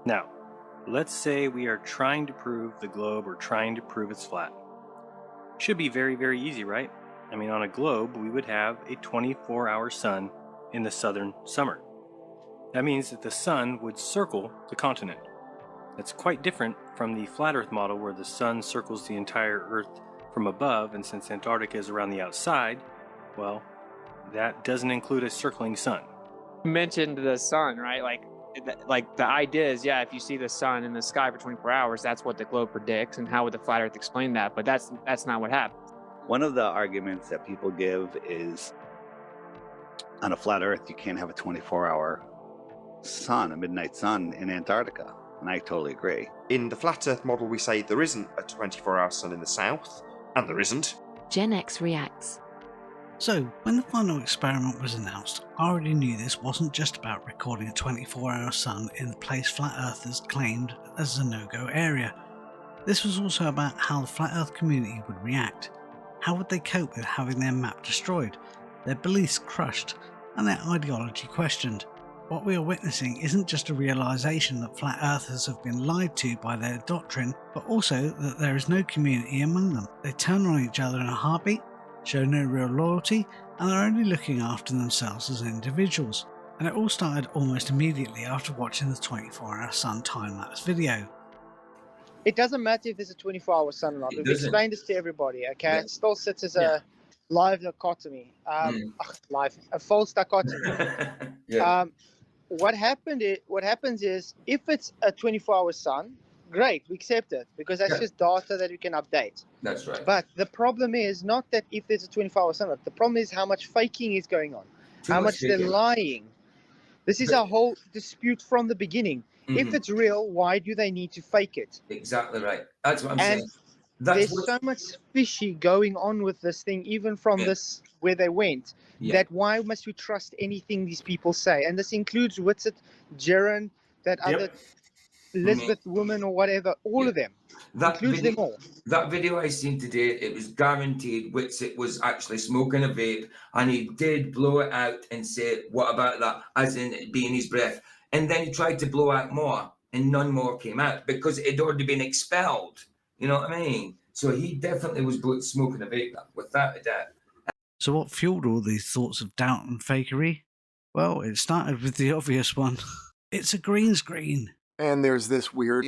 Now, let's say we are trying to prove the globe or trying to prove it's flat. Should be very, very easy, right? I mean, on a globe, we would have a 24-hour sun in the southern summer. That means that the sun would circle the continent. That's quite different from the flat Earth model where the sun circles the entire Earth from above, and since Antarctica is around the outside, well, that doesn't include a circling sun. You mentioned the sun, right? Like the idea is, yeah, if you see the sun in the sky for 24 hours, that's what the globe predicts. And how would the flat Earth explain that? But that's not what happens. One of the arguments that people give is on a flat Earth, you can't have a 24-hour sun, a midnight sun in Antarctica. And I totally agree. In the flat Earth model, we say there isn't a 24-hour sun in the south, and there isn't. Gen X reacts. So, when the final experiment was announced, I already knew this wasn't just about recording a 24-hour sun in the place flat earthers claimed as a no-go area. This was also about how the flat earth community would react. How would they cope with having their map destroyed, their beliefs crushed, and their ideology questioned? What we are witnessing isn't just a realisation that flat earthers have been lied to by their doctrine, but also that there is no community among them. They turn on each other in a heartbeat, show no real loyalty, and are only looking after themselves as individuals. And it all started almost immediately after watching the 24-hour sun time-lapse video. It doesn't matter if there's a 24-hour sun or not. We've explained this to everybody, okay? Yeah. It still sits as a live dichotomy. A false dichotomy. Yeah. What happens is, if it's a 24-hour sun, great, we accept it, because that's just data that we can update. That's right. But the problem is not that if there's a 24-hour sun, the problem is how much faking is going on, how much they're lying. This is our whole dispute from the beginning. Mm-hmm. If it's real, why do they need to fake it? Exactly right. That's what I'm saying. There's so much fishy going on with this thing, even from this where they went, that why must we trust anything these people say? And this includes Whitsitt, Jaron, that other Elizabeth woman or whatever, all of them. That includes them all. That video I seen today, it was guaranteed Whitsitt was actually smoking a vape, and he did blow it out and say, what about that, as in it being his breath. And then he tried to blow out more, and none more came out because it had already been expelled. You know what I mean? So he definitely was smoking a vape, without a doubt. So what fueled all these thoughts of doubt and fakery? Well, it started with the obvious one. It's a green screen. And there's this weird,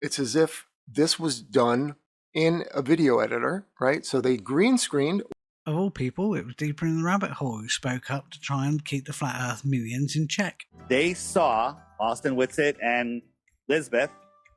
it's as if this was done in a video editor, right? So they green screened. Of all people, it was Deeper in the Rabbit Hole who spoke up to try and keep the Flat Earth minions in check. They saw, Austin Whitsitt and Elizabeth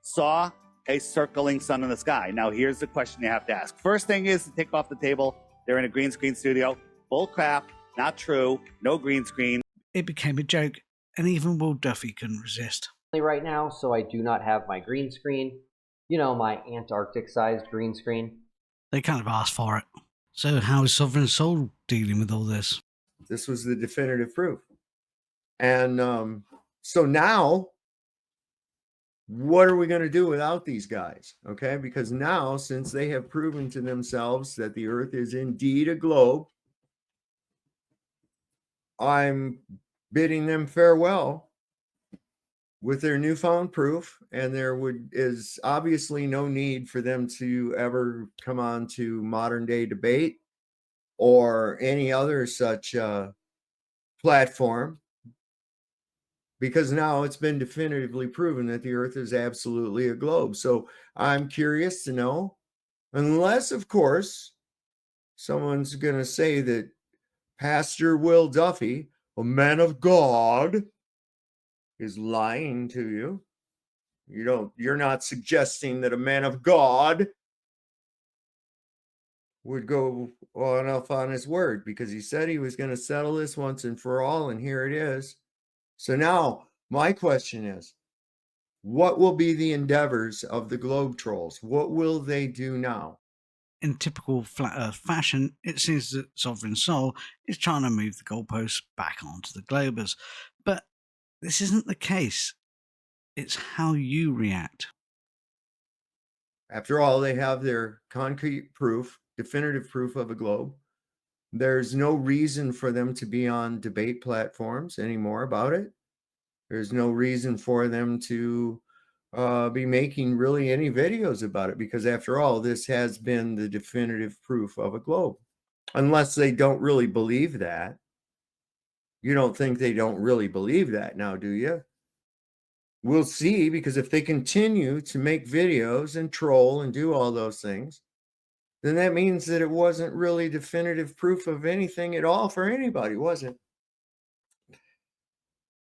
saw a circling sun in the sky. Now, here's the question you have to ask. First thing is to take off the table. They're in a green screen studio. Bull crap, not true, no green screen. It became a joke, and even Will Duffy couldn't resist. Right now, so I do not have my green screen. My Antarctic-sized green screen. They kind of asked for it. So how is Sovereign Soul dealing with all this? This was the definitive proof. And so now, what are we going to do without these guys? Okay, because now, since they have proven to themselves that the Earth is indeed a globe, I'm bidding them farewell with their newfound proof, and there is obviously no need for them to ever come on to Modern Day Debate or any other such platform, because now it's been definitively proven that the Earth is absolutely a globe. So I'm curious to know, unless, of course, someone's going to say that Pastor Will Duffy, a man of God, is lying to you. You're not suggesting that a man of God would go off on his word, because he said he was going to settle this once and for all, and here it is. So now my question is, what will be the endeavors of the Globe Trolls? What will they do now? In typical Flat Earth fashion, it seems that Sovereign Soul is trying to move the goalposts back onto the Globers. But this isn't the case. It's how you react. After all, they have their concrete proof, definitive proof of a globe. There's no reason for them to be on debate platforms anymore about it. There's no reason for them to be making really any videos about it, because after all, this has been the definitive proof of a globe. Unless they don't really believe that. You don't think they don't really believe that now, do you? We'll see, because if they continue to make videos and troll and do all those things, then that means that it wasn't really definitive proof of anything at all for anybody, was it?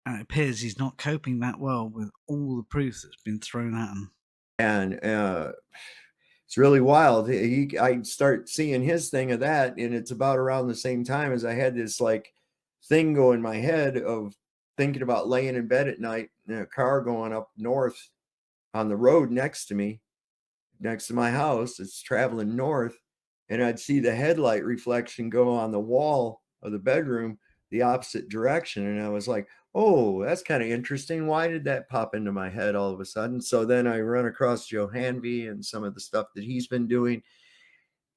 And it appears he's not coping that well with all the proof that's been thrown at him. And it's really wild. I start seeing his thing of that, and it's about around the same time as I had this like thing go in my head of thinking about laying in bed at night in a car going up north on the road next to me, next to my house. It's traveling north, and I'd see the headlight reflection go on the wall of the bedroom the opposite direction. And I was like, oh, that's kind of interesting. Why did that pop into my head all of a sudden? So then I run across Joe Hanvey and some of the stuff that he's been doing.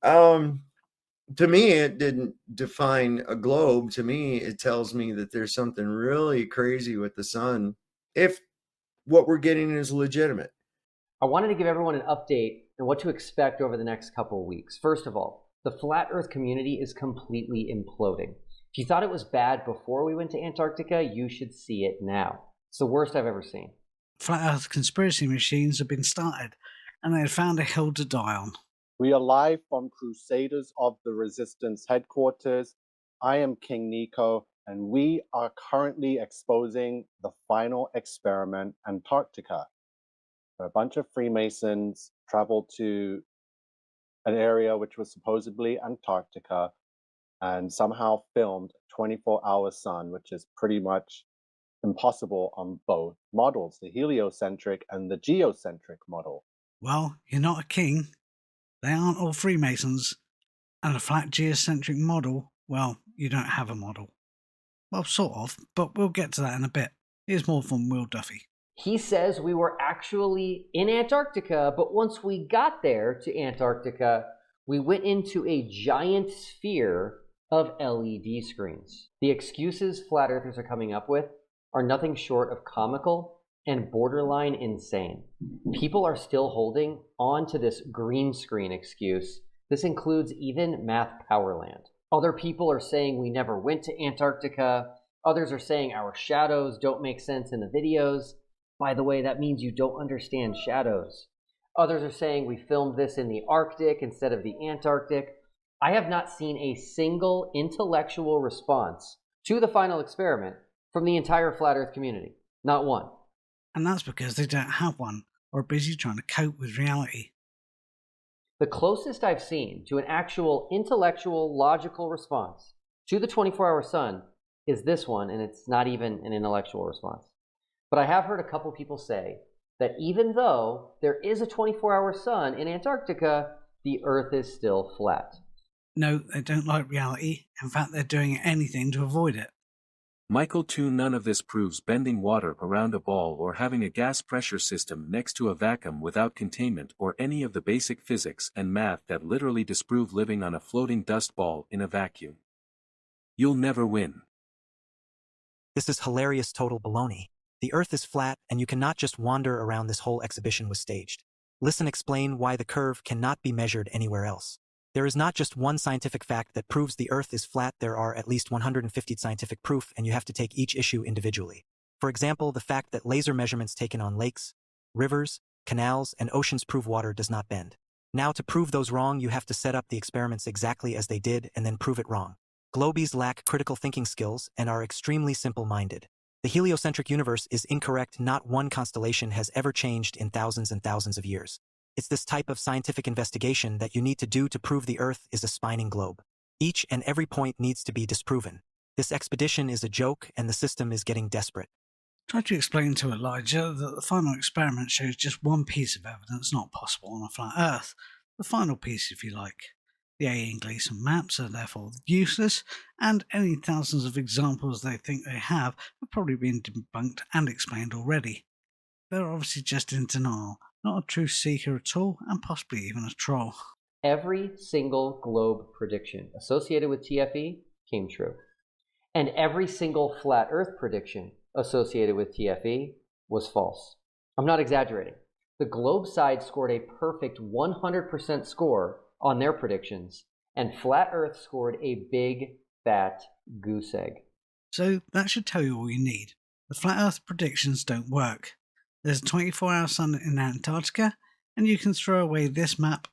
To me, it didn't define a globe. To me, it tells me that there's something really crazy with the sun, if what we're getting is legitimate. I wanted to give everyone an update on what to expect over the next couple of weeks. First of all, the flat Earth community is completely imploding. If you thought it was bad before we went to Antarctica, you should see it now. It's the worst I've ever seen. Flat Earth conspiracy machines have been started, and they have found a hill to die on. We are live from Crusaders of the Resistance headquarters. I am King Nico, and we are currently exposing the final experiment, Antarctica. A bunch of Freemasons traveled to an area which was supposedly Antarctica and somehow filmed a 24-hour sun, which is pretty much impossible on both models, the heliocentric and the geocentric model. Well, you're not a king. They aren't all Freemasons. And a flat geocentric model, well, you don't have a model. Well, sort of, but we'll get to that in a bit. Here's more from Will Duffy. He says we were actually in Antarctica, but once we got there to Antarctica, we went into a giant sphere of LED screens. The excuses flat earthers are coming up with are nothing short of comical and borderline insane. People are still holding on to this green screen excuse. This includes even Math Powerland. Other people are saying we never went to Antarctica. Others are saying our shadows don't make sense in the videos. By the way, that means you don't understand shadows. Others are saying we filmed this in the Arctic instead of the Antarctic. I have not seen a single intellectual response to the final experiment from the entire flat earth community. Not one. And that's because they don't have one, or are busy trying to cope with reality. The closest I've seen to an actual intellectual, logical response to the 24-hour sun is this one, and it's not even an intellectual response. But I have heard a couple people say that even though there is a 24-hour sun in Antarctica, the Earth is still flat. No, they don't like reality. In fact, they're doing anything to avoid it. Michael 2. None of this proves bending water around a ball or having a gas pressure system next to a vacuum without containment or any of the basic physics and math that literally disprove living on a floating dust ball in a vacuum. You'll never win. This is hilarious total baloney. The Earth is flat, and you cannot just wander around. This whole exhibition was staged. Listen explain why the curve cannot be measured anywhere else. There is not just one scientific fact that proves the Earth is flat. There are at least 150 scientific proof, and you have to take each issue individually. For example, the fact that laser measurements taken on lakes, rivers, canals, and oceans prove water does not bend. Now, to prove those wrong, you have to set up the experiments exactly as they did and then prove it wrong. Globies lack critical thinking skills and are extremely simple-minded. The heliocentric universe is incorrect. Not one constellation has ever changed in thousands and thousands of years. It's this type of scientific investigation that you need to do to prove the Earth is a spinning globe. Each and every point needs to be disproven. This expedition is a joke, and the system is getting desperate. Try to explain to Elijah that the final experiment shows just one piece of evidence not possible on a flat Earth. The final piece, if you like. The A. and Gleason maps are therefore useless, and any thousands of examples they think they have probably been debunked and explained already. They're obviously just in denial, not a truth seeker at all, and possibly even a troll. Every single globe prediction associated with TFE came true. And every single flat Earth prediction associated with TFE was false. I'm not exaggerating. The Globe side scored a perfect 100% score on their predictions, and Flat Earth scored a big, fat goose egg. So that should tell you all you need. The Flat Earth predictions don't work. There's a 24-hour sun in Antarctica, and you can throw away this map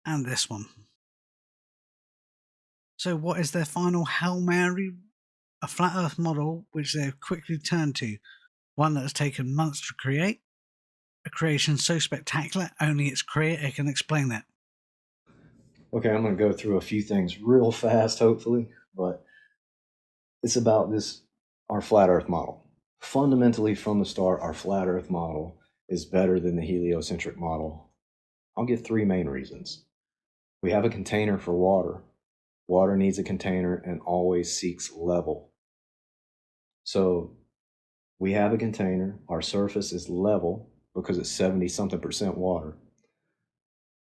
and this one. So what is their final Hail Mary? A Flat Earth model which they've quickly turned to, one that has taken months to create, a creation so spectacular only its creator can explain it. Okay, I'm going to go through a few things real fast, hopefully, but it's about our flat Earth model. Fundamentally, from the start, our flat Earth model is better than the heliocentric model. I'll give three main reasons. We have a container for water. Water needs a container and always seeks level. So we have a container, our surface is level because it's 70-something% water.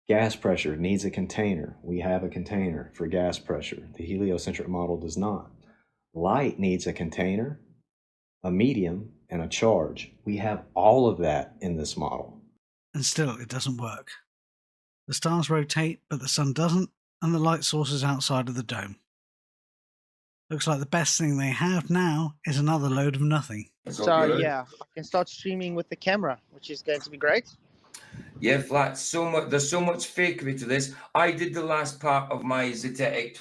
Gas pressure needs a container. We have a container for gas pressure. The heliocentric model does not. Light needs a container, a medium, and a charge. We have all of that in this model. And still, it doesn't work. The stars rotate, but the sun doesn't, and the light source is outside of the dome. Looks like the best thing they have now is another load of nothing. So yeah, I can start streaming with the camera, which is going to be great. Yeah, Flat, there's so much fakery to this. I did the last part of my Zetetic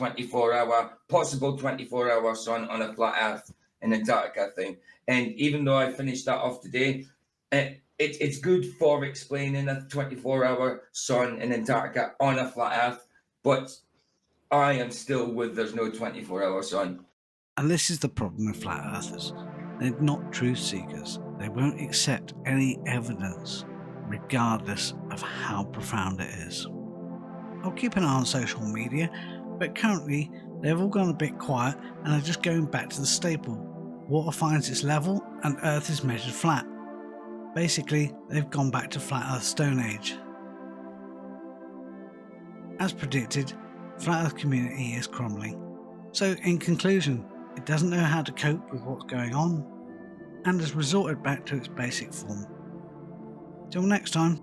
possible 24-hour sun on a flat Earth in Antarctica thing. And even though I finished that off today, it's good for explaining a 24-hour sun in Antarctica on a flat Earth, but I am still with there's no 24-hour sun. And this is the problem with flat earthers. They're not truth seekers. They won't accept any evidence, regardless of how profound it is. I'll keep an eye on social media, but currently they've all gone a bit quiet and are just going back to the staple. Water finds its level and Earth is measured flat. Basically, they've gone back to Flat Earth Stone Age. As predicted, Flat Earth community is crumbling. So in conclusion, it doesn't know how to cope with what's going on and has resorted back to its basic form. Till next time.